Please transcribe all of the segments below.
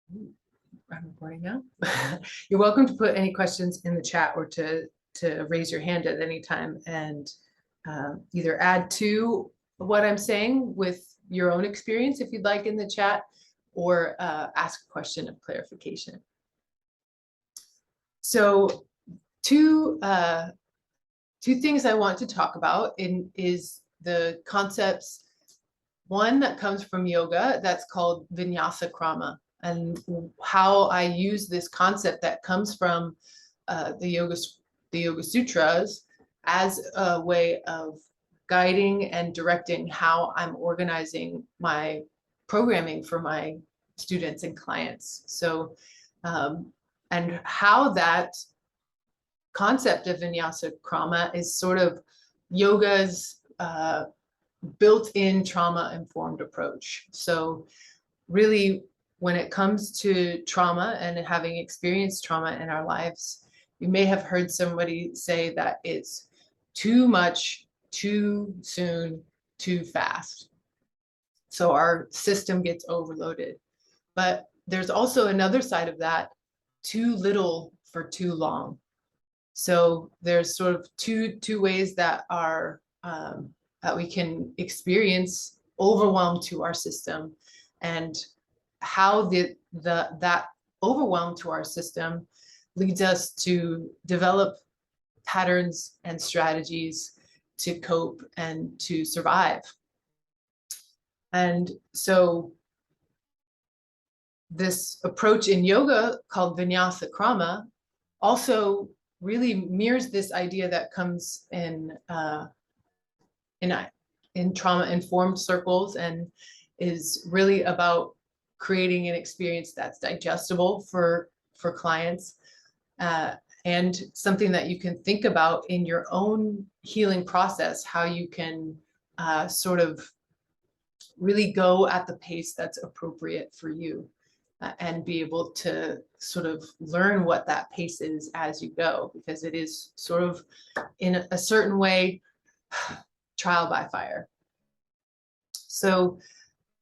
I'm recording now. You're welcome to put any questions in the chat or to raise your hand at any time and either add to what I'm saying with your own experience if you'd like in the chat, or ask a question of clarification. So two things I want to talk about is the concepts. One that comes from yoga that's called Vinyasa Krama, and how I use this concept that comes from the Yoga Sutras as a way of guiding and directing how I'm organizing my programming for my students and clients. So, and how that concept of Vinyasa Krama is sort of yoga's built-in trauma-informed approach. So really, when it comes to trauma and having experienced trauma in our lives, you may have heard somebody say that it's too much, too soon, too fast. So our system gets overloaded. But there's also another side of that, too little for too long. So there's sort of two ways that are that we can experience overwhelm to our system, and how that overwhelm to our system leads us to develop patterns and strategies to cope and to survive. And so this approach in yoga called Vinyasa Krama also really mirrors this idea that comes in trauma-informed circles, and is really about creating an experience that's digestible for clients, and something that you can think about in your own healing process, how you can sort of really go at the pace that's appropriate for you, and be able to sort of learn what that pace is as you go, because it is sort of in a certain way trial by fire. So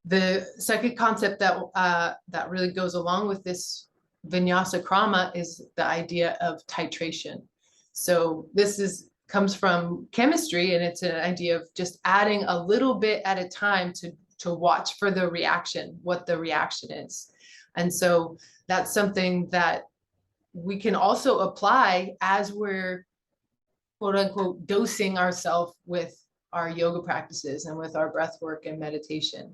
the second concept that really goes along with this Vinyasa Krama is the idea of titration. So this comes from chemistry, and it's an idea of just adding a little bit at a time to watch for the reaction, what the reaction is. And so that's something that we can also apply as we're, quote unquote, dosing ourselves with our yoga practices and with our breath work and meditation.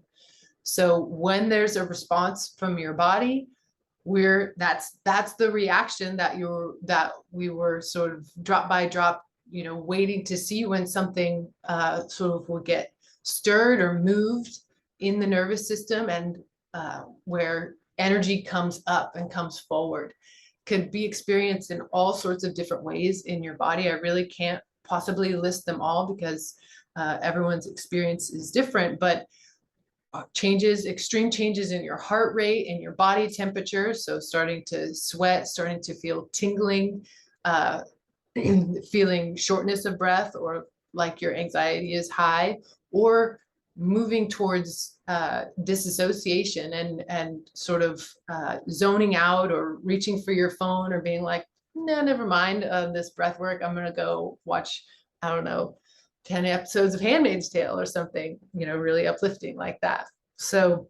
So when there's a response from your body, that's the reaction that we were sort of drop by drop, waiting to see when something sort of will get stirred or moved in the nervous system, and where energy comes up and comes forward. Could be experienced in all sorts of different ways in your body. I really can't possibly list them all because everyone's experience is different, but extreme changes in your heart rate and your body temperature. So starting to sweat, starting to feel tingling, feeling shortness of breath, or like your anxiety is high, or moving towards disassociation and sort of zoning out, or reaching for your phone, or being like, no, never mind this breath work. I'm going to go watch, I don't know, 10 episodes of Handmaid's Tale or something, really uplifting like that. So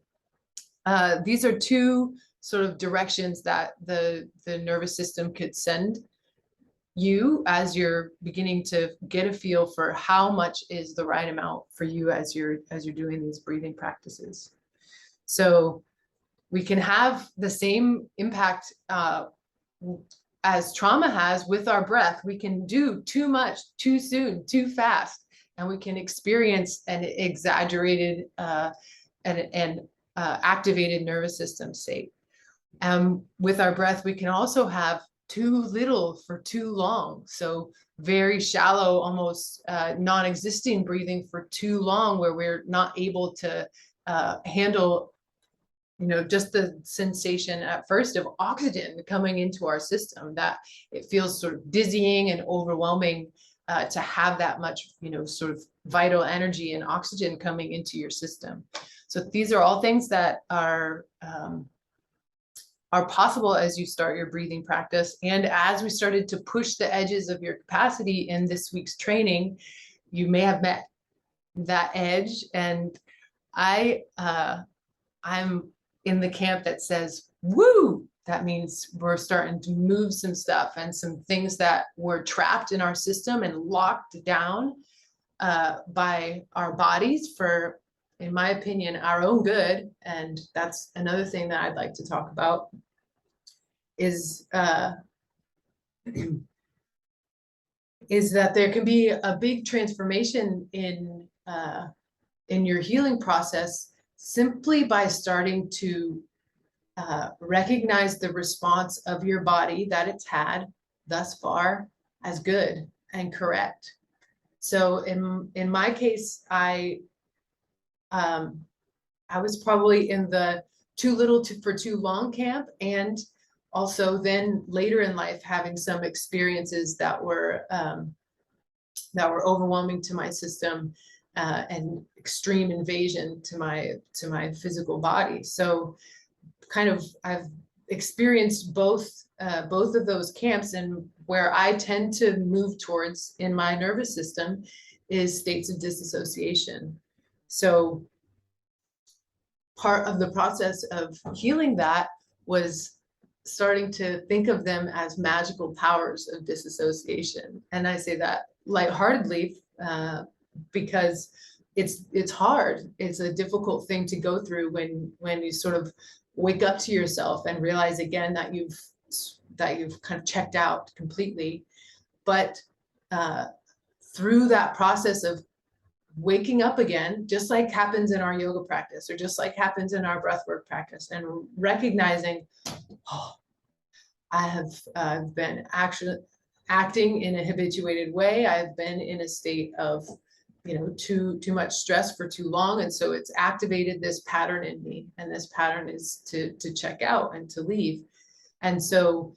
these are two sort of directions that the nervous system could send you as you're beginning to get a feel for how much is the right amount for you as you're doing these breathing practices. So we can have the same impact as trauma has with our breath. We can do too much, too soon, too fast, and we can experience an exaggerated and activated nervous system state. With our breath, we can also have too little for too long. So very shallow, almost non-existing breathing for too long, where we're not able to handle, just the sensation at first of oxygen coming into our system, that it feels sort of dizzying and overwhelming to have that much, sort of vital energy and oxygen coming into your system. So these are all things that are are possible as you start your breathing practice. And as we started to push the edges of your capacity in this week's training, you may have met that edge. And I'm in the camp that says, woo, that means we're starting to move some stuff and some things that were trapped in our system and locked down by our bodies for, in my opinion, our own good. And that's another thing that I'd like to talk about is is that there can be a big transformation in your healing process simply by starting to recognize the response of your body that it's had thus far as good and correct. So in my case, I was probably in the too little for too long camp, and also then later in life having some experiences that were overwhelming to my system and extreme invasion to my physical body. So kind of I've experienced both of those camps, and where I tend to move towards in my nervous system is states of disassociation. So part of the process of healing that was starting to think of them as magical powers of disassociation. And I say that lightheartedly because it's hard. It's a difficult thing to go through when you sort of wake up to yourself and realize again that you've kind of checked out completely. But through that process of waking up again, just like happens in our yoga practice or just like happens in our breathwork practice, and recognizing, oh, I have been actually acting in a habituated way. I've been in a state of, too much stress for too long. And so it's activated this pattern in me. And this pattern is to check out and to leave. And so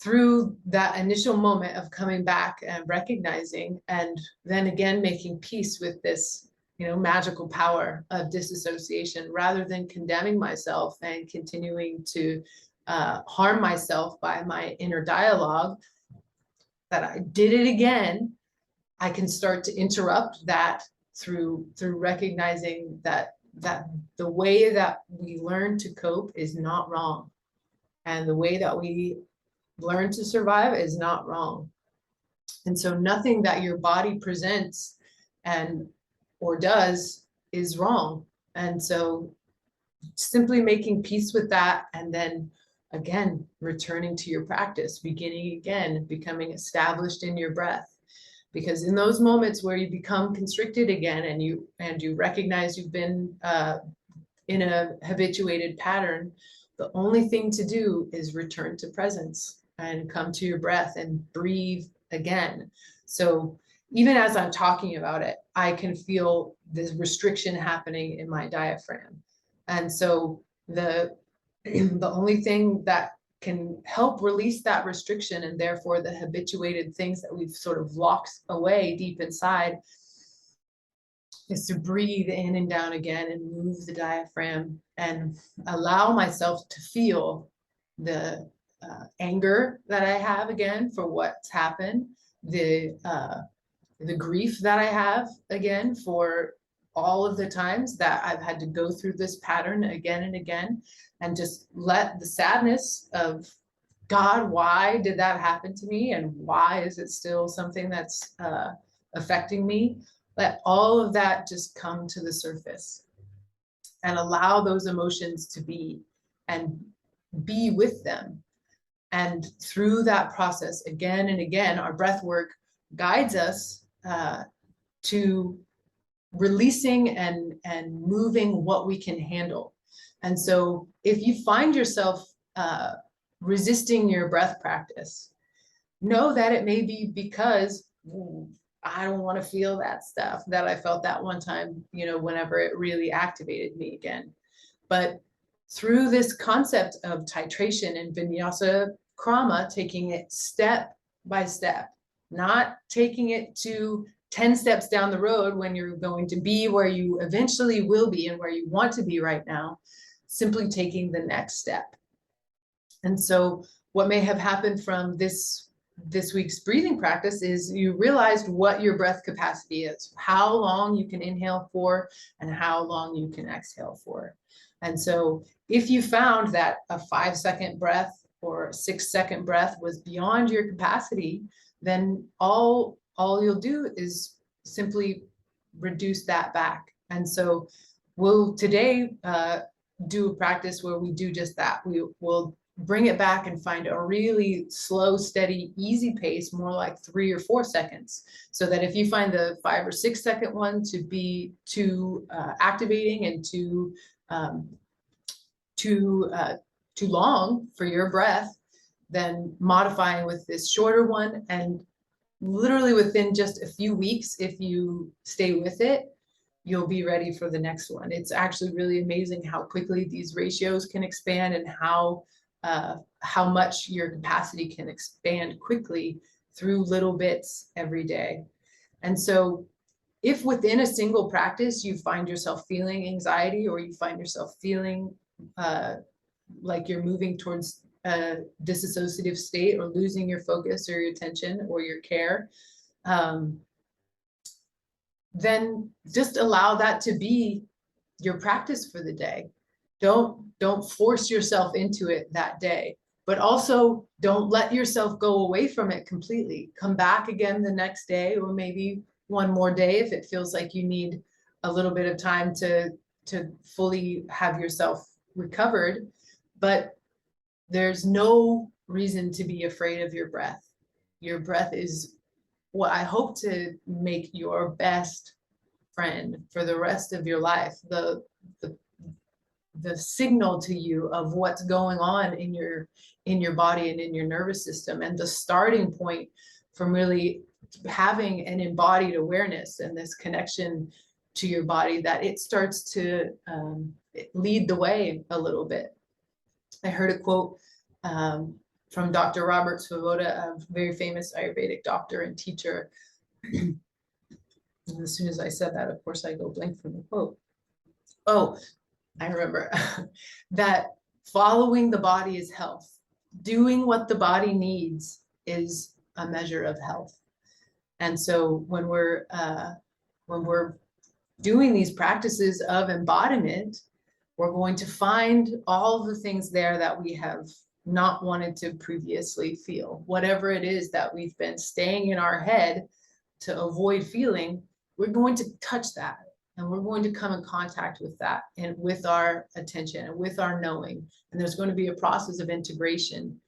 through that initial moment of coming back and recognizing, and then again making peace with this, magical power of disassociation, rather than condemning myself and continuing to harm myself by my inner dialogue, that I did it again, I can start to interrupt that through recognizing that the way that we learn to cope is not wrong, and the way that we learn to survive is not wrong. And so nothing that your body presents or does is wrong. And so simply making peace with that, and then again returning to your practice, beginning again, becoming established in your breath. Because in those moments where you become constricted again and you recognize you've been in a habituated pattern, the only thing to do is return to presence and come to your breath and breathe again. So even as I'm talking about it, I can feel this restriction happening in my diaphragm. And so the only thing that can help release that restriction, and therefore the habituated things that we've sort of locked away deep inside, is to breathe in and down again and move the diaphragm and allow myself to feel the anger that I have again for what's happened, the grief that I have again for all of the times that I've had to go through this pattern again and again, and just let the sadness of, God, why did that happen to me? And why is it still something that's affecting me? Let all of that just come to the surface and allow those emotions to be, and be with them. And through that process, again and again, our breath work guides us to releasing and moving what we can handle. And so if you find yourself resisting your breath practice, know that it may be because I don't want to feel that stuff that I felt that one time, whenever it really activated me again. But through this concept of titration and vinyasa krama, taking it step by step, not taking it to 10 steps down the road when you're going to be where you eventually will be and where you want to be right now, simply taking the next step And so what may have happened from this week's breathing practice is you realized what your breath capacity is, how long you can inhale for and how long you can exhale for. And so if you found that a 5-second breath or a 6-second breath was beyond your capacity, then all you'll do is simply reduce that back. And so we'll today do a practice where we do just that. We will bring it back and find a really slow, steady, easy pace, more like 3 or 4 seconds. So that if you find the 5 or 6-second one to be too activating and too long for your breath, then modifying with this shorter one. And literally within just a few weeks, if you stay with it, you'll be ready for the next one. It's actually really amazing how quickly these ratios can expand and how much your capacity can expand quickly through little bits every day. And so if within a single practice you find yourself feeling anxiety, or you find yourself feeling like you're moving towards a disassociative state, or losing your focus or your attention or your care, then just allow that to be your practice for the day. Don't force yourself into it that day, but also don't let yourself go away from it completely. Come back again the next day, or maybe one more day if it feels like you need a little bit of time to fully have yourself recovered. But there's no reason to be afraid of your breath. Your breath is what I hope to make your best friend for the rest of your life. The signal to you of what's going on in your body and in your nervous system, and the starting point from really having an embodied awareness and this connection to your body, that it starts to lead the way a little bit. I heard a quote from Dr. Robert Svoboda, a very famous Ayurvedic doctor and teacher. And as soon as I said that, of course, I go blank from the quote. Oh, I remember that following the body is health. Doing what the body needs is a measure of health. And so when we're doing these practices of embodiment, we're going to find all the things there that we have not wanted to previously feel. Whatever it is that we've been staying in our head to avoid feeling, we're going to touch that. And we're going to come in contact with that, and with our attention and with our knowing. And there's going to be a process of integration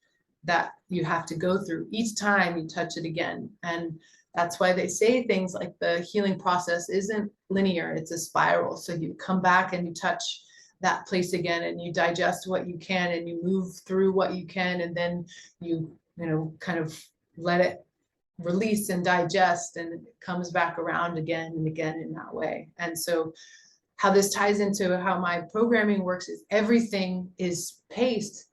that you have to go through each time you touch it again. And that's why they say things like the healing process isn't linear, it's a spiral. So you come back and you touch that place again, and you digest what you can, and you move through what you can, and then you kind of let it release and digest, and it comes back around again and again in that way. And so how this ties into how my programming works is everything is paced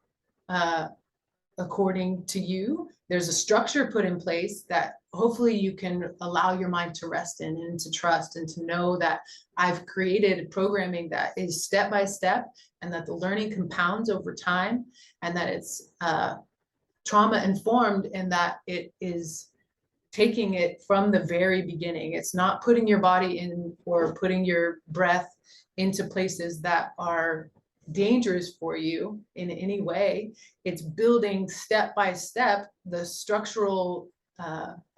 according to you. There's a structure put in place that hopefully you can allow your mind to rest in, and to trust, and to know that I've created programming that is step by step, and that the learning compounds over time, and that it's trauma informed, and that it is taking it from the very beginning. It's not putting your body in, or putting your breath into places that are dangerous for you in any way. It's building step by step the structural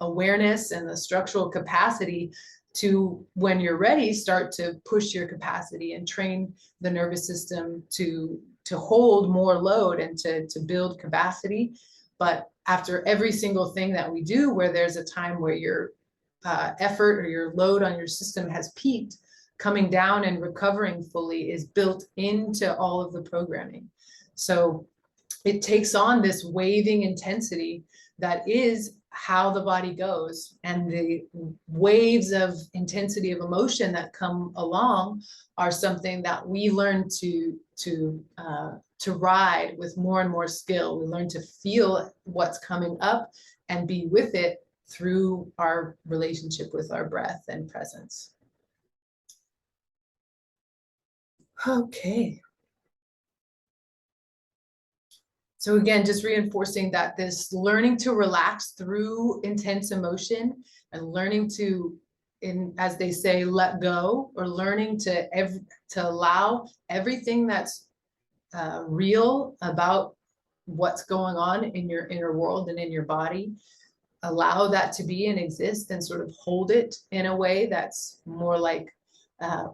awareness and the structural capacity to, when you're ready, start to push your capacity and train the nervous system to hold more load and to build capacity. But after every single thing that we do, where there's a time where your effort or your load on your system has peaked, coming down and recovering fully is built into all of the programming. So it takes on this waving intensity that is how the body goes, and the waves of intensity of emotion that come along are something that we learn to ride with more and more skill. We learn to feel what's coming up and be with it through our relationship with our breath and presence. Okay. So again, just reinforcing that this learning to relax through intense emotion and learning to, as they say, let go, or learning to allow everything that's real about what's going on in your inner world and in your body, allow that to be and exist, and sort of hold it in a way that's more like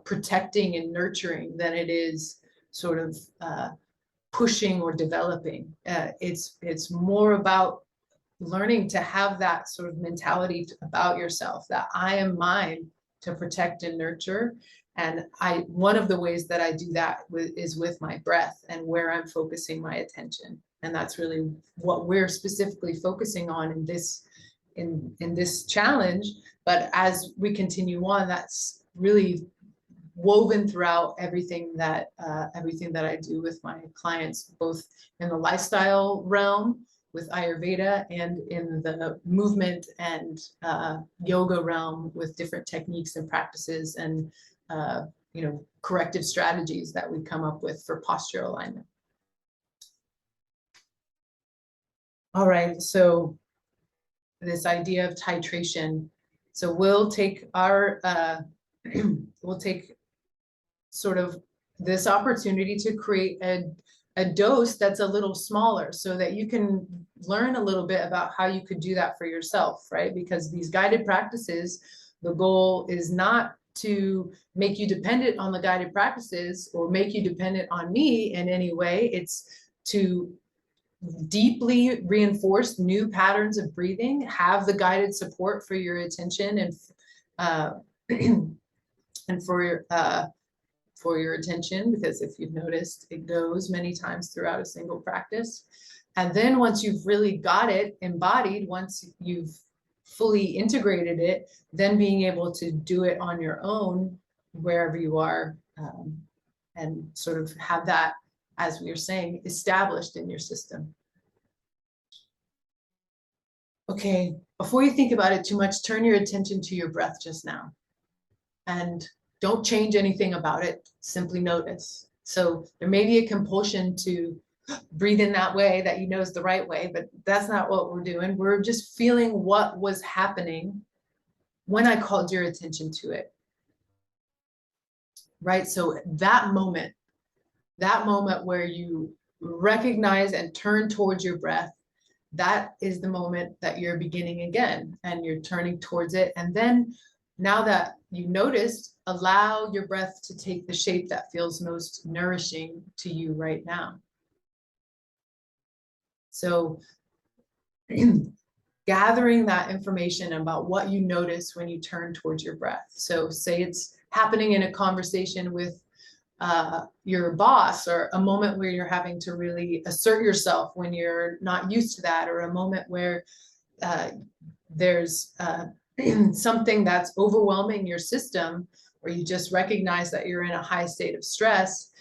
protecting and nurturing than it is sort of pushing or developing. It's more about learning to have that sort of mentality about yourself, that I am mine to protect and nurture. And one of the ways that I do that is with my breath and where I'm focusing my attention. And that's really what we're specifically focusing on in this challenge. But as we continue on, that's really woven throughout everything that I do with my clients, both in the lifestyle realm with Ayurveda and in the movement and yoga realm with different techniques and practices and corrective strategies that we come up with for posture alignment. All right, so this idea of titration. So we'll take sort of this opportunity to create a dose that's a little smaller so that you can learn a little bit about how you could do that for yourself, right? Because these guided practices, the goal is not to make you dependent on the guided practices or make you dependent on me in any way. It's to deeply reinforce new patterns of breathing, have the guided support for your attention and for your attention, because if you've noticed, it goes many times throughout a single practice. And then once you've really got it embodied, once you've fully integrated it, then being able to do it on your own wherever you are, and sort of have that, as we were saying, established in your system. Okay, before you think about it too much, turn your attention to your breath just now. And don't change anything about it, simply notice. So there may be a compulsion to breathe in that way that you know is the right way, but that's not what we're doing. We're just feeling what was happening when I called your attention to it. Right? So that moment where you recognize and turn towards your breath, that is the moment that you're beginning again and you're turning towards it. And then now that you noticed, allow your breath to take the shape that feels most nourishing to you right now. So gathering that information about what you notice when you turn towards your breath. So say it's happening in a conversation with your boss, or a moment where you're having to really assert yourself when you're not used to that, or a moment where there's something that's overwhelming your system, or you just recognize that you're in a high state of stress,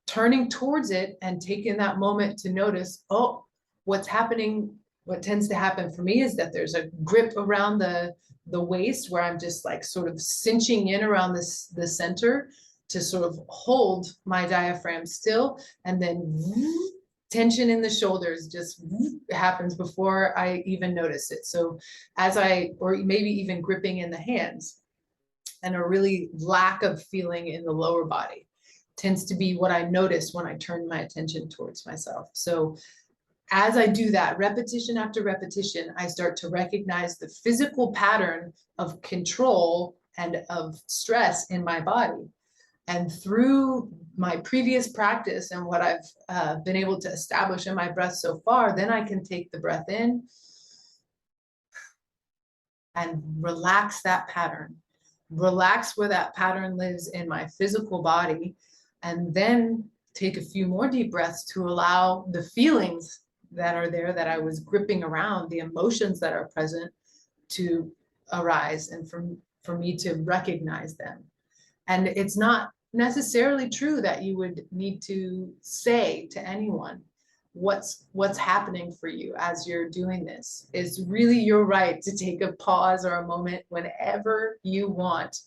turning towards it and taking that moment to notice, oh, what's happening. What tends to happen for me is that there's a grip around the waist where I'm just like sort of cinching in around the center to sort of hold my diaphragm still, and then tension in the shoulders just happens before I even notice it. So or maybe even gripping in the hands, and a really lack of feeling in the lower body tends to be what I notice when I turn my attention towards myself. So as I do that, repetition after repetition, I start to recognize the physical pattern of control and of stress in my body. And through my previous practice and what I've been able to establish in my breath so far, then I can take the breath in and relax that pattern. Relax where that pattern lives in my physical body, and then take a few more deep breaths to allow the feelings that are there that I was gripping around, the emotions that are present, to arise, and for me to recognize them. And it's not necessarily true that you would need to say to anyone what's happening for you as you're doing this. It's really your right to take a pause or a moment whenever you want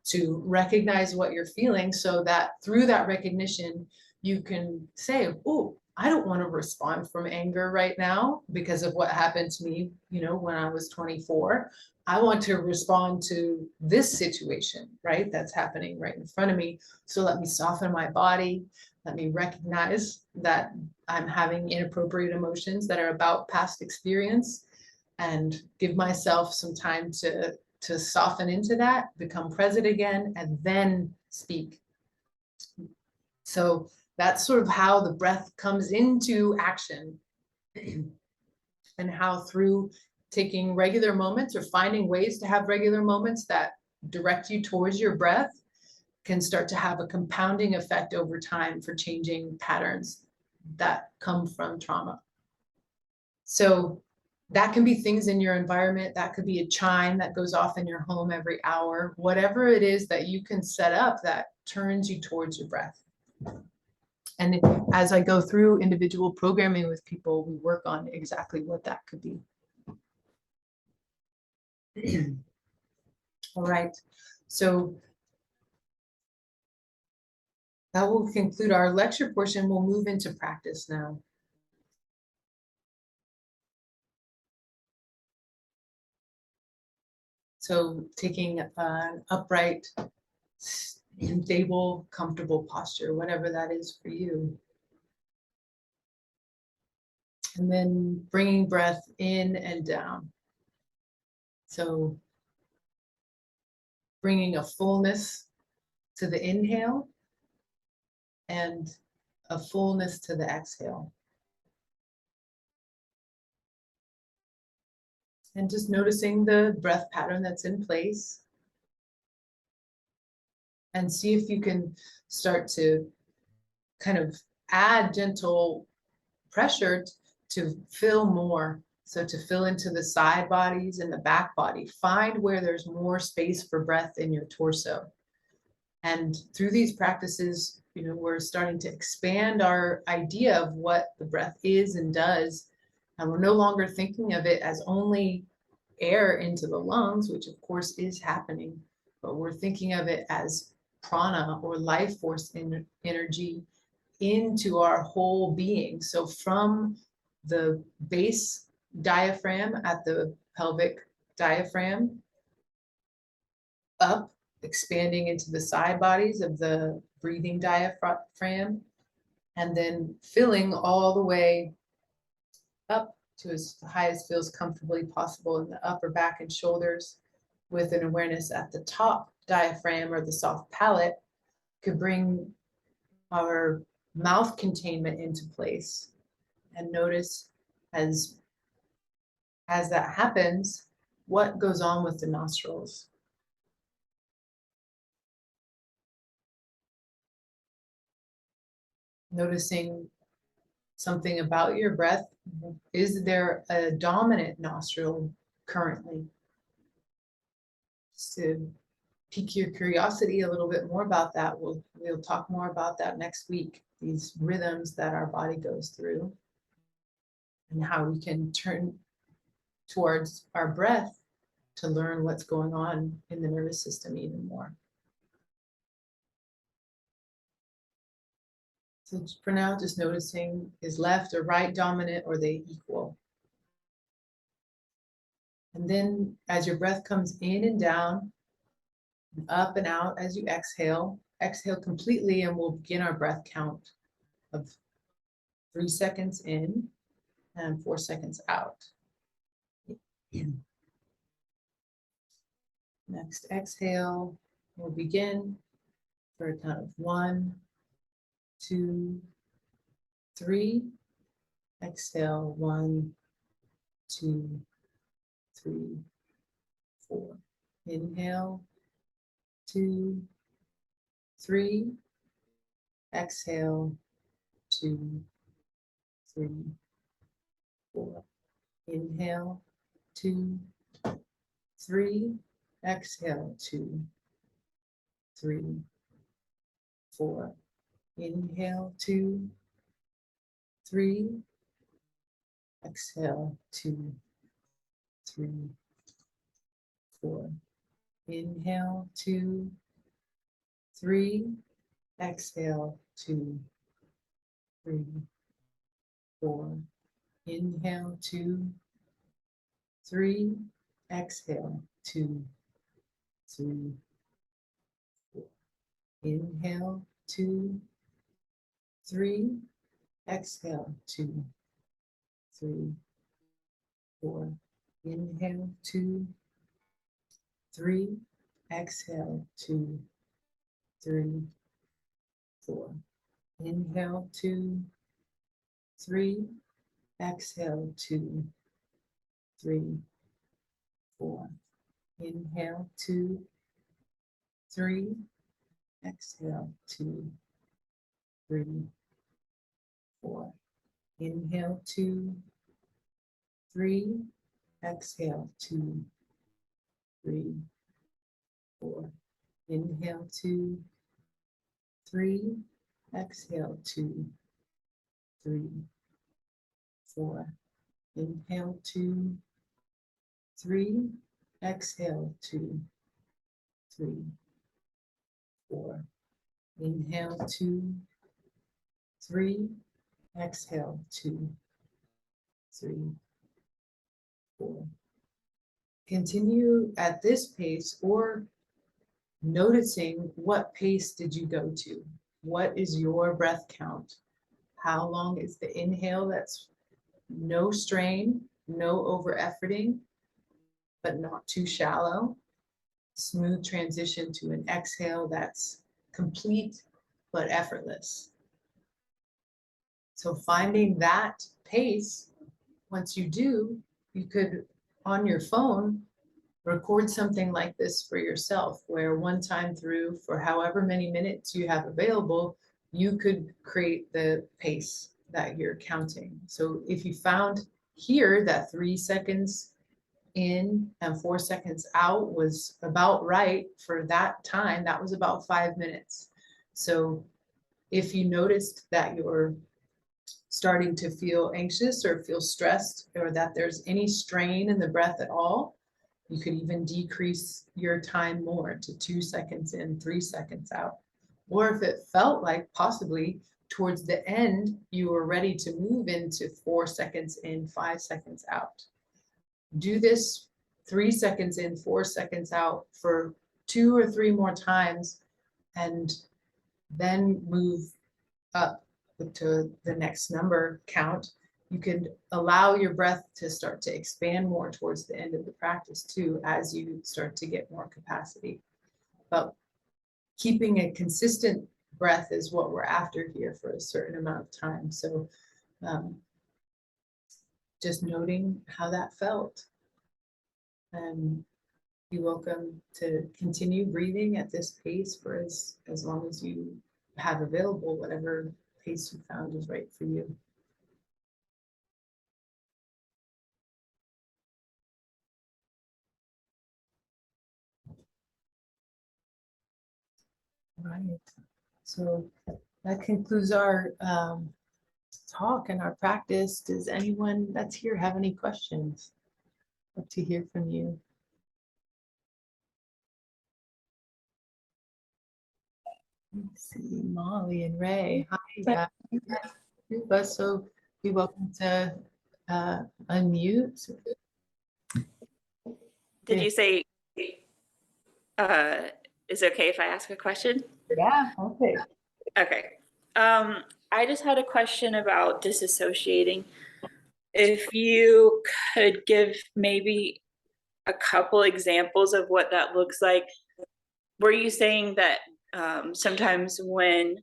to recognize what you're feeling, so that through that recognition, you can say, oh, I don't want to respond from anger right now because of what happened to me, when I was 24. I want to respond to this situation, right? That's happening right in front of me. So let me soften my body. Let me recognize that I'm having inappropriate emotions that are about past experience, and give myself some time to soften into that, become present again, and then speak. So that's sort of how the breath comes into action, and how through taking regular moments or finding ways to have regular moments that direct you towards your breath can start to have a compounding effect over time for changing patterns that come from trauma. So that can be things in your environment. That could be a chime that goes off in your home every hour, whatever it is that you can set up that turns you towards your breath. And as I go through individual programming with people, we work on exactly what that could be. All right, so that will conclude our lecture portion. We'll move into practice now. So taking an upright, stable, comfortable posture, whatever that is for you. And then bringing breath in and down. So bringing a fullness to the inhale and a fullness to the exhale. And just noticing the breath pattern that's in place. And see if you can start to kind of add gentle pressure to fill more. So to fill into the side bodies and the back body. Find where there's more space for breath in your torso. And through these practices, we're starting to expand our idea of what the breath is and does. And we're no longer thinking of it as only air into the lungs, which of course is happening, but we're thinking of it as prana or life force energy into our whole being. So from the base diaphragm at the pelvic diaphragm up, expanding into the side bodies of the breathing diaphragm, and then filling all the way up to as high as feels comfortably possible in the upper back and shoulders, with an awareness at the top diaphragm or the soft palate. Could bring our mouth containment into place, and notice as that happens, what goes on with the nostrils. Noticing something about your breath. Is there a dominant nostril currently? Just to pique your curiosity a little bit more about that. We'll talk more about that next week, these rhythms that our body goes through and how we can turn towards our breath to learn what's going on in the nervous system even more. So for now, just noticing, is left or right dominant, or are they equal? And then as your breath comes in and down, and up and out as you exhale, exhale completely, and we'll begin our breath count of 3 seconds in and 4 seconds out. Next exhale, we'll begin for a count of 1, 2, 3. Exhale, 1, 2, 3, 4. Inhale, 2, 3. Exhale, 2, 3, 4. Inhale, 2, 3. Exhale, 2, 3, 4. Inhale, 2, 3. Exhale, 2, 3, 4. Inhale, 2, 3. Exhale, 2, 3, 4. Inhale, 2, 3. Exhale, 2, 3, 4. Inhale, 2, 3. Exhale, 2, 3, 4. Inhale, 2, 3. Exhale, 2, 3, 4. Inhale, 2, 3. Exhale, 2, 3, 4. Inhale, 2, 3. Exhale, 2, 3, 4. Inhale, 2, 3. Exhale, 2, 3, 4. Inhale, 2, 3. Exhale, 2, 3, 4. Inhale, 2, 3. Exhale, 2, 3, 4. Inhale, 2, 3. Exhale, 2, 3, 4. Continue at this pace, or noticing what pace did you go to? What is your breath count? How long is the inhale? That's no strain, no over efforting, but not too shallow. Smooth transition to an exhale that's complete but effortless. So finding that pace, once you do, you could, on your phone, record something like this for yourself, where one time through, for however many minutes you have available, you could create the pace that you're counting. So if you found here that 3 seconds in and 4 seconds out was about right for that time, that was about 5 minutes. So if you noticed that you're starting to feel anxious or feel stressed, or that there's any strain in the breath at all, you could even decrease your time more to 2 seconds in, 3 seconds out. Or if it felt like possibly towards the end, you were ready to move into 4 seconds in, 5 seconds out. Do this 3 seconds in, 4 seconds out for 2 or 3 more times, and then move up to the next number count. You could allow your breath to start to expand more towards the end of the practice too, as you start to get more capacity. But keeping a consistent breath is what we're after here for a certain amount of time. So just noting how that felt. And you're welcome to continue breathing at this pace for as long as you have available, whatever pace you found is right for you. Right. So that concludes our talk and our practice. Does anyone that's here have any questions? Love to hear from you. Let's see, Molly and Ray. Hi. Yeah. So you're welcome to unmute. Did you say, is it okay if I ask a question? Yeah, okay. Okay. I just had a question about disassociating. If you could give maybe a couple examples of what that looks like. Were you saying that sometimes when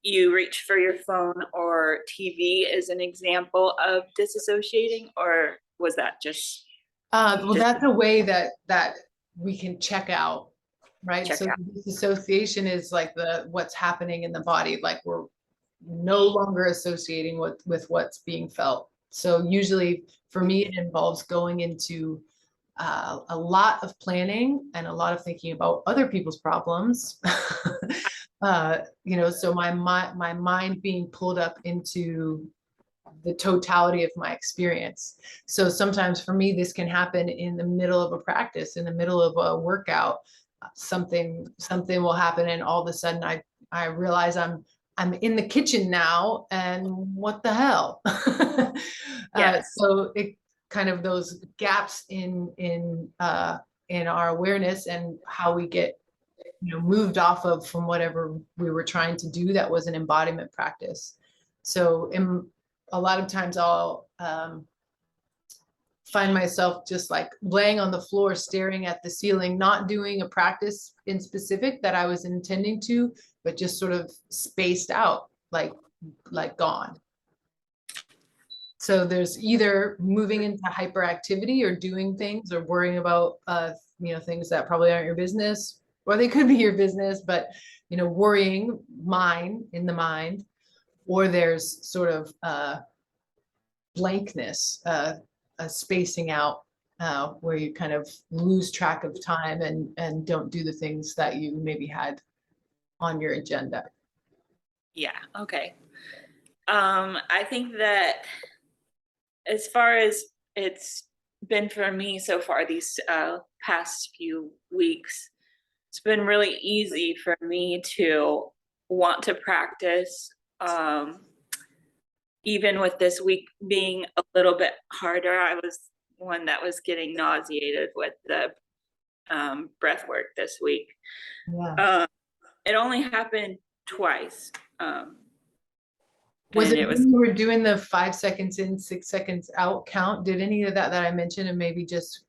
you reach for your phone or TV is an example of disassociating, or was that just? Well, that's a way that we can check out, right? Check So out. disassociation is like what's happening in the body, like we're no longer associating with what's being felt. So usually for me, it involves going into a lot of planning and a lot of thinking about other people's problems. So my mind being pulled up into the totality of my experience. So sometimes for me, this can happen in the middle of a practice, in the middle of a workout. Something will happen, and all of a sudden I realize I'm I'm in the kitchen now, and what the hell? Yes. So it kind of those gaps in our awareness and how we get, moved off of from whatever we were trying to do that was an embodiment practice. So a lot of times I'll find myself just like laying on the floor, staring at the ceiling, not doing a practice in specific that I was intending to, but just sort of spaced out, like gone. So there's either moving into hyperactivity or doing things or worrying about, things that probably aren't your business, or they could be your business, but, worrying in the mind, or there's sort of blankness, a spacing out, where you kind of lose track of time and don't do the things that you maybe had on your agenda. Yeah. Okay. I think that as far as it's been for me so far, these past few weeks, it's been really easy for me to want to practice. Even with this week being a little bit harder, I was one that was getting nauseated with the breath work this week. Yeah. It only happened twice. Was And it it was, when you were doing the 5 seconds in, 6 seconds out count? Did any of that I mentioned, and maybe just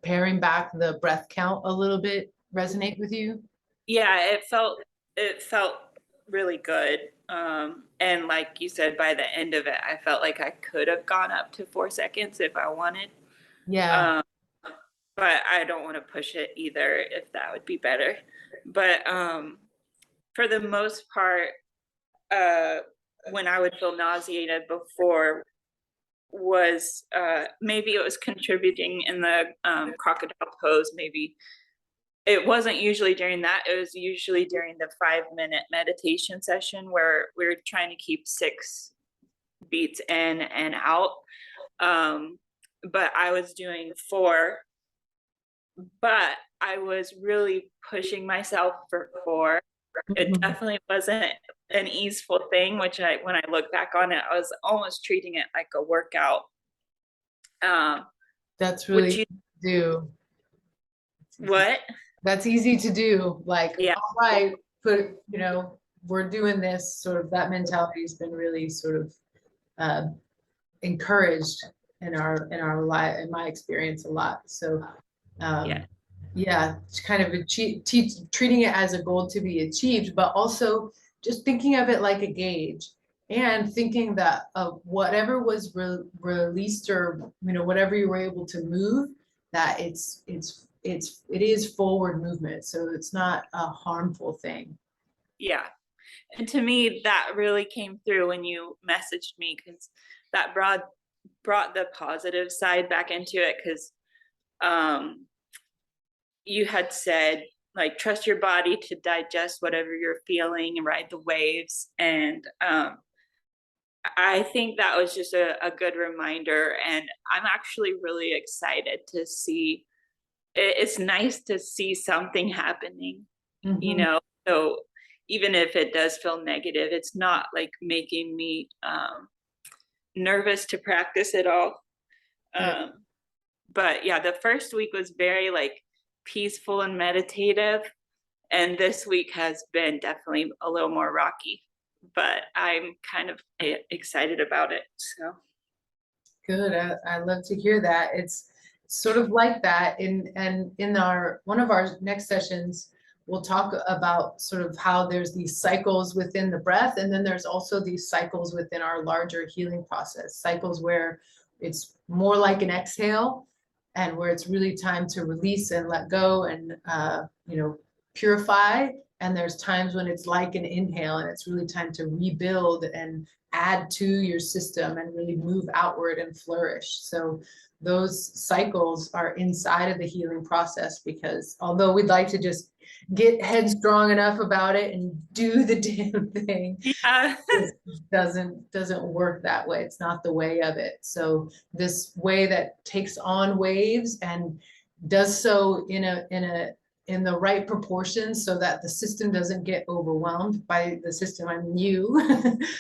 paring back the breath count a little bit, resonate with you? yeah, it felt really good. And like you said, by the end of it, I felt like I could have gone up to 4 seconds if I wanted. Yeah. Um, but I don't want to push it either if that would be better. But for the most part, when I would feel nauseated before was maybe it was contributing in the crocodile pose. Maybe it wasn't usually during that. It was usually during the 5-minute meditation session where we were trying to keep 6 beats in and out. But I was doing 4, but I was really pushing myself for 4. It Mhm. definitely wasn't an easeful thing, which when I look back on it, I was almost treating it like a workout. That's Would really you, do. what? That's easy to do. Like, Yeah, all right, we're doing this. Sort of that mentality has been really sort of uh, encouraged in our life, in my experience, a lot. So yeah, yeah, it's kind of treating it as a goal to be achieved, but also just thinking of it like a gauge, and thinking that whatever was released, or whatever you were able to move, that it is forward movement, so it's not a harmful thing. yeah. And to me, that really came through when you messaged me because that brought the positive side back into it because um, you had said like trust your body to digest whatever you're feeling and ride the waves. And I think that was just a good reminder. And I'm actually really excited to see. It's nice to see something happening, you Mhm. know. So even if it does feel negative, it's not like making me nervous to practice at all. Yeah. Um, but yeah, the first week was very like peaceful and meditative, and this week has been definitely a little more rocky. But I'm kind of excited about it. So Good. I love to hear that. It's sort of like that in our one of our next sessions, we'll talk about sort of how there's these cycles within the breath, and then there's also these cycles within our larger healing process. Cycles where it's more like an exhale, and where it's really time to release and let go and purify. And there's times when it's like an inhale, and it's really time to rebuild and add to your system and really move outward and flourish. So those cycles are inside of the healing process, because although we'd like to just get headstrong enough about it and do the damn thing, yeah, it doesn't work that way. It's not the way of it. So this way that takes on waves and does so in a in the right proportions so that the system doesn't get overwhelmed. By the system, I mean you,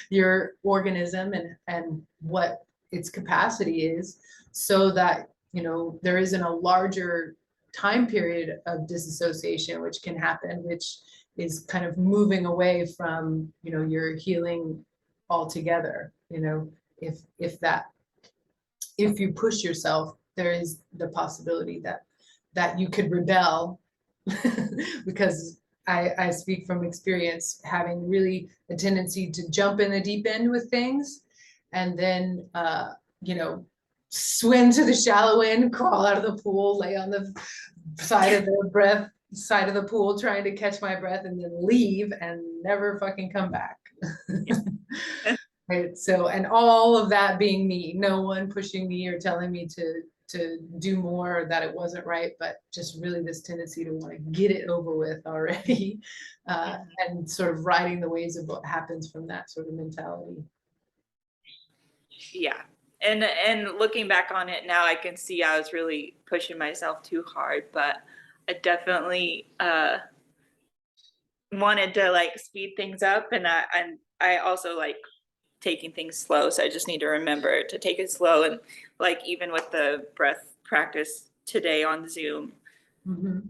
your organism, and what its capacity is, so that, you know, there isn't a larger time period of disassociation which can happen, which is kind of moving away from, you know, your healing altogether. You know, if you push yourself, there is the possibility that you could rebel. Because I speak from experience, having really a tendency to jump in the deep end with things, and then you know, swim to the shallow end, crawl out of the pool, lay on the side of the pool trying to catch my breath, and then leave and never fucking come back. Right. So, and all of that being me, no one pushing me or telling me to do more, or that it wasn't right, but just really this tendency to want to get it over with already, and sort of riding the waves of what happens from that sort of mentality. Yeah. And looking back on it now, I can see I was really pushing myself too hard, but I definitely wanted to like speed things up, and I also like taking things slow. So I just need to remember to take it slow. And like, even with the breath practice today on Zoom,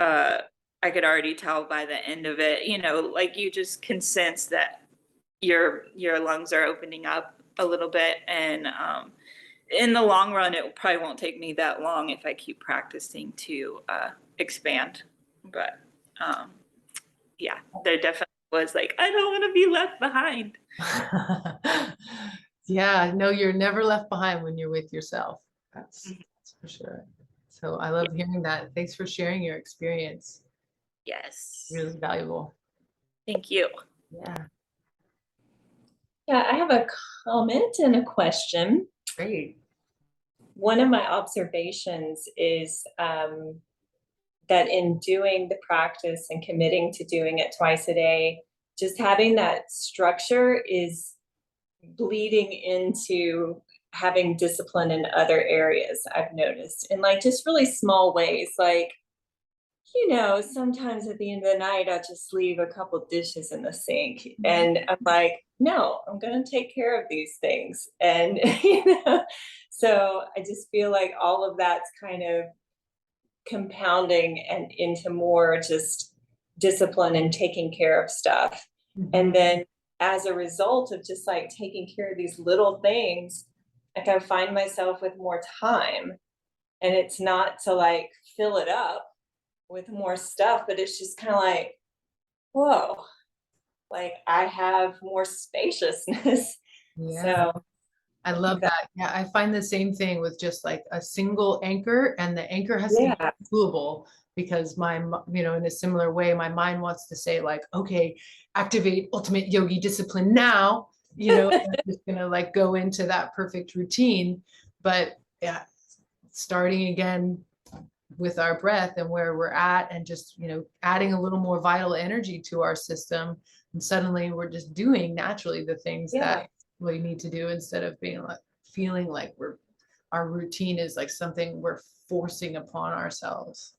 I could already tell by the end of it, you know, like you just can sense that your lungs are opening up a little bit. And in the long run, it probably won't take me that long if I keep practicing to expand. But yeah, there definitely was like, I don't want to be left behind. Yeah, no, you're never left behind when you're with yourself. That's for sure. So I love hearing that. Thanks for sharing your experience. Yes. Really valuable. Thank you. Yeah, Yeah, I have a comment and a question. great. One of my observations is that in doing the practice and committing to doing it twice a day, just having that structure is bleeding into having discipline in other areas, I've noticed, in like just really small ways. Like, you know, sometimes at the end of the night, I'll just leave a couple dishes in the sink. And I'm like, no, I'm going to take care of these things. And, you know, so I just feel like all of that's kind of compounding and into more just discipline and taking care of stuff. And then as a result of just like taking care of these little things, like I find myself with more time. And it's not to like fill it up with more stuff, but it's just kind of like, whoa, like I have more spaciousness. Yeah. So I love that. Yeah, I find the same thing with just like a single anchor, and the anchor has to yeah, be doable, because you know, in a similar way, my mind wants to say like, okay, activate ultimate yogi discipline now, you know, and I'm just gonna like go into that perfect routine. But yeah, starting again with our breath and where we're at, and just, you know, adding a little more vital energy to our system, and suddenly we're just doing naturally the things yeah, that we need to do, instead of being like feeling like our routine is like something we're forcing upon ourselves.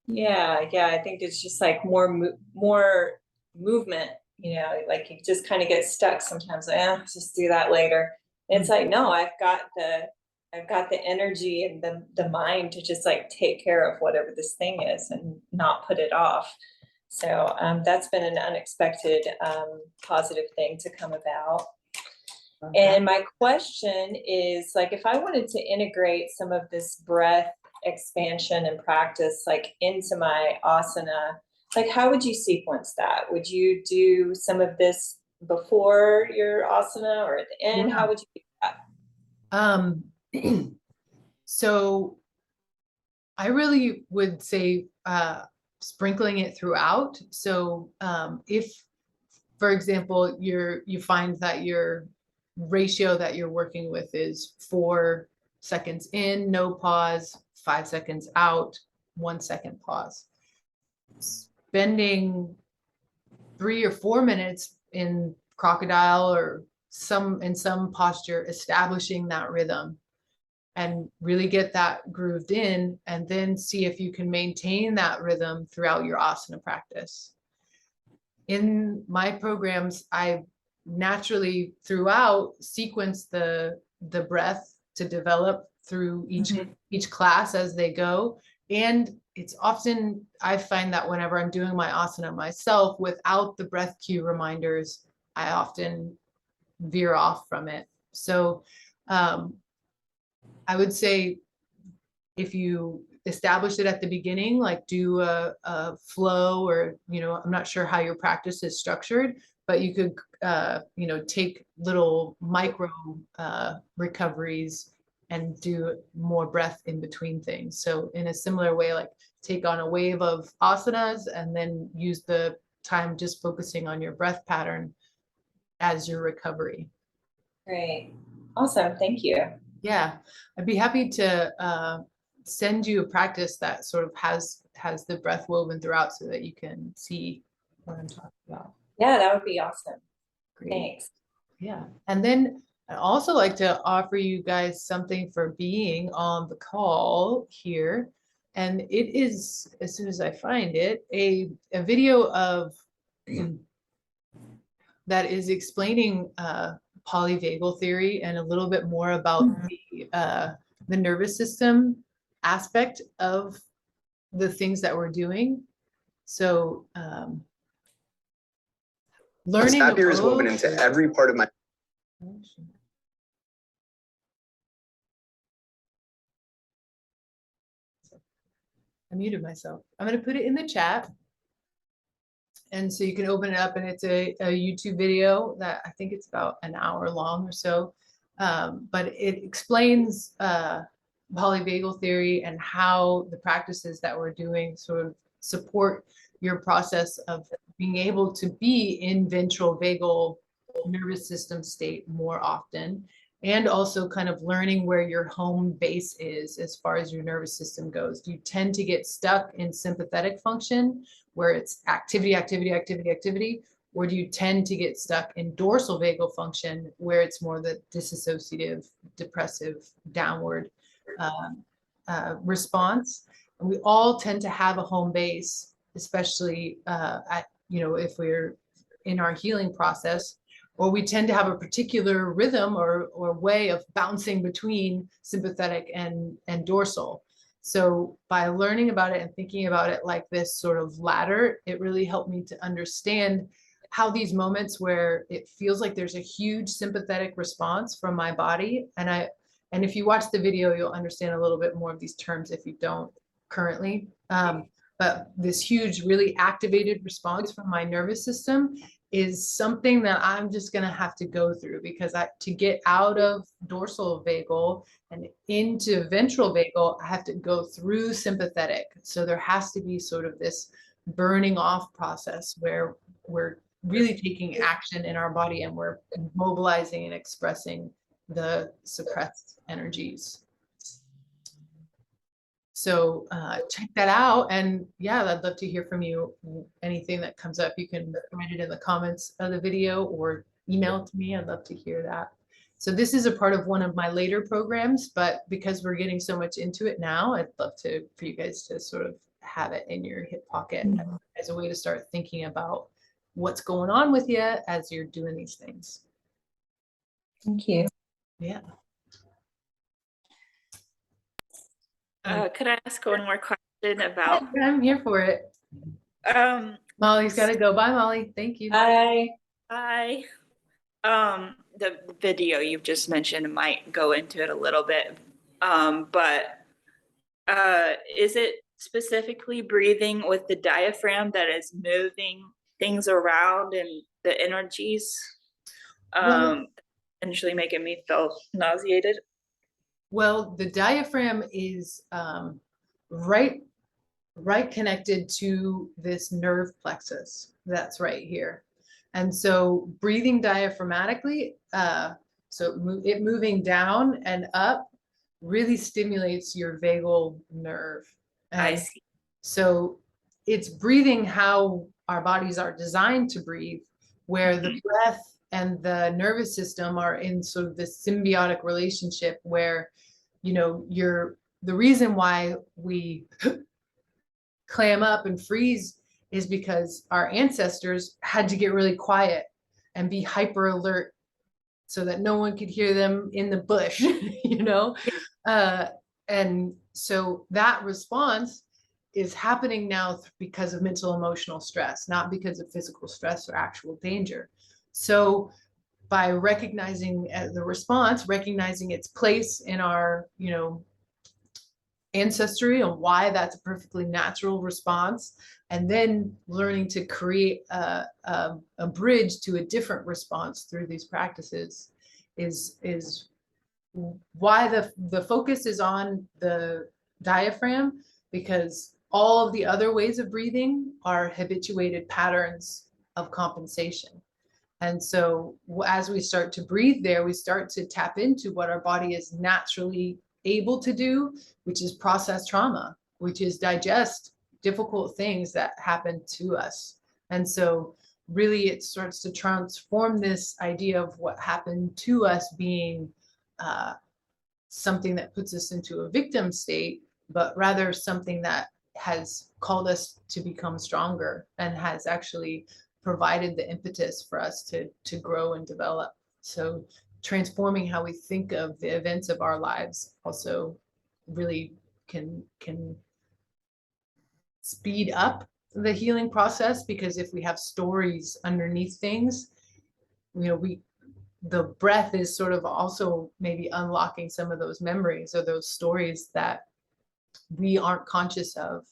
yeah, yeah. I think it's just like more movement, you know, like you just kind of get stuck sometimes. Like, just do that later. And it's like, no, I've got the energy and the mind to just like take care of whatever this thing is and not put it off. So that's been an unexpected positive thing to come about. And my question is, like, if I wanted to integrate some of this breath expansion and practice like into my asana, like how would you sequence that? Would you do some of this before your asana or at the end? How would you do that? So I really would say sprinkling it throughout. So if, for example, you find that your ratio that you're working with is 4 seconds in, no pause, 5 seconds out, 1 second pause. Spending 3 or 4 minutes in crocodile or in some posture, establishing that rhythm, and really get that grooved in, and then see if you can maintain that rhythm throughout your asana practice. In my programs, I naturally throughout sequence the breath to develop through each class as they go. And it's often, I find that whenever I'm doing my asana myself without the breath cue reminders, I often veer off from it. So I would say if you establish it at the beginning, like do a flow, or, you know, I'm not sure how your practice is structured, but you could, you know, take little micro recoveries and do more breath in between things. So in a similar way, like take on a wave of asanas and then use the time just focusing on your breath pattern as your recovery. Great. Awesome. Thank you. Yeah, I'd be happy to send you a practice that sort of has the breath woven throughout so that you can see what I'm talking about. Yeah, that would be awesome. Great. Thanks. Yeah, and then I'd also like to offer you guys something for being on the call here. And it is, as soon as I find it, a video of that is explaining polyvagal theory and a little bit more about the nervous system aspect of the things that we're doing. So learning Snap here is woven into every part of my. I muted myself. I'm going to put it in the chat. And so you can open it up, and it's a YouTube video that I think it's about an hour long or so. But it explains polyvagal theory and how the practices that we're doing sort of support your process of being able to be in ventral vagal nervous system state more often, and also kind of learning where your home base is as far as your nervous system goes. Do you tend to get stuck in sympathetic function where it's activity, activity, activity, activity? Or do you tend to get stuck in dorsal vagal function where it's more the disassociative, depressive, downward response? And we all tend to have a home base, especially you know, if we're in our healing process, or we tend to have a particular rhythm or way of bouncing between sympathetic and dorsal. So by learning about it and thinking about it like this sort of ladder, it really helped me to understand how these moments where it feels like there's a huge sympathetic response from my body. And if you watch the video, you'll understand a little bit more of these terms if you don't currently. But this huge, really activated response from my nervous system is something that I'm just going to have to go through, because to get out of dorsal vagal and into ventral vagal, I have to go through sympathetic. So there has to be sort of this burning off process where we're really taking action in our body and we're mobilizing and expressing the suppressed energies. So check that out. And yeah, I'd love to hear from you. Anything that comes up, you can write it in the comments of the video or email it to me. I'd love to hear that. So this is a part of one of my later programs, but because we're getting so much into it now, I'd love for you guys to sort of have it in your hip pocket as a way to start thinking about what's going on with you as you're doing these things. Thank you. Yeah. Could I ask one more question about? I'm here for it. Molly's got to go. Bye, Molly. Thank you. Bye. Hi. The video you've just mentioned might go into it a little bit, but is it specifically breathing with the diaphragm that is moving things around and the energies, initially making me feel nauseated? Well, the diaphragm is right connected to this nerve plexus that's right here. And so breathing diaphragmatically, so it moving down and up really stimulates your vagal nerve. And I see. so it's breathing how our bodies are designed to breathe, where the breath and the nervous system are in sort of this symbiotic relationship where you know, the reason why we clam up and freeze is because our ancestors had to get really quiet and be hyper alert so that no one could hear them in the bush, you know? And so that response is happening now because of mental emotional stress, not because of physical stress or actual danger. So by recognizing the response, recognizing its place in our, you know, ancestry and why that's a perfectly natural response, and then learning to create a bridge to a different response through these practices is why the focus is on the diaphragm, because all of the other ways of breathing are habituated patterns of compensation. And so as we start to breathe there, we start to tap into what our body is naturally able to do, which is process trauma, which is digest difficult things that happen to us. And so really it starts to transform this idea of what happened to us being something that puts us into a victim state, but rather something that has called us to become stronger and has actually provided the impetus for us to grow and develop. So transforming how we think of the events of our lives also really can speed up the healing process, because if we have stories underneath things, you know, the breath is sort of also maybe unlocking some of those memories or those stories that we aren't conscious of,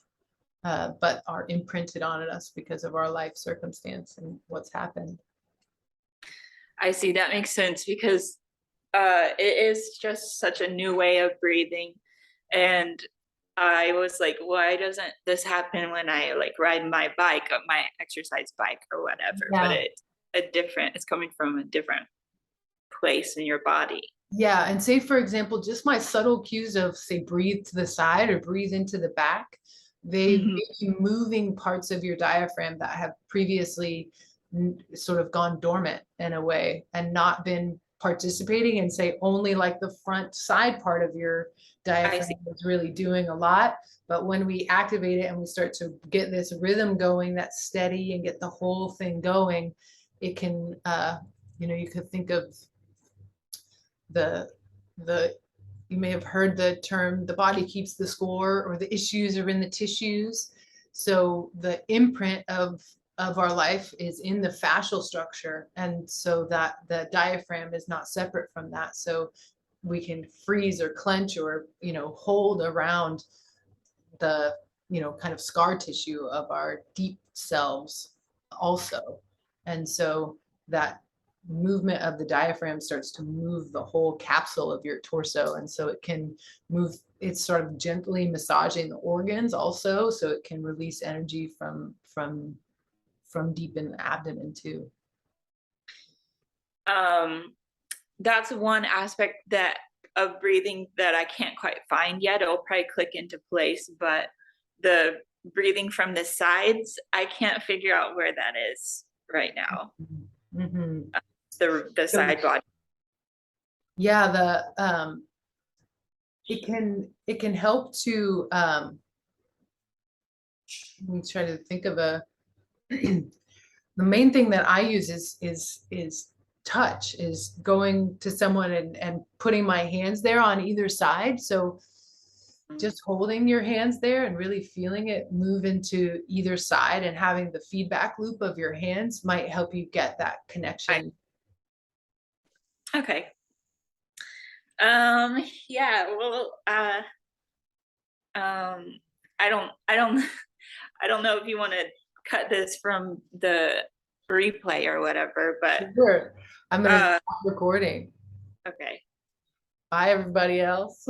but are imprinted on us because of our life circumstance and what's happened. I see, that makes sense, because it is just such a new way of breathing. And I was like, why doesn't this happen when I like ride my bike, my exercise bike or whatever? Yeah. But it's coming from a different place in your body. Yeah, and say, for example, just my subtle cues of, say, breathe to the side or breathe into the back, they may be moving parts of your diaphragm that have previously sort of gone dormant in a way and not been participating, and say only like the front side part of your diaphragm is really doing a lot. But when we activate it and we start to get this rhythm going that's steady and get the whole thing going, it can, you know, you could think of the you may have heard the term, the body keeps the score, or the issues are in the tissues. So the imprint of our life is in the fascial structure, and so that the diaphragm is not separate from that. So we can freeze or clench or, you know, hold around the, you know, kind of scar tissue of our deep selves also. And so that movement of the diaphragm starts to move the whole capsule of your torso, and so it can move, it's sort of gently massaging the organs also, so it can release energy from deep in the abdomen too. That's one aspect that of breathing that I can't quite find yet. It'll probably click into place, but the breathing from the sides, I can't figure out where that is right now. Mm-hmm. The side body. Yeah, it can help to let me try to think of a the main thing that I use is touch, is going to someone and putting my hands there on either side. So just holding your hands there and really feeling it move into either side, and having the feedback loop of your hands might help you get that connection. Okay. Yeah, well, I don't know if you want to cut this from the replay or whatever, but Sure. I'm gonna stop recording. okay. Bye, everybody else.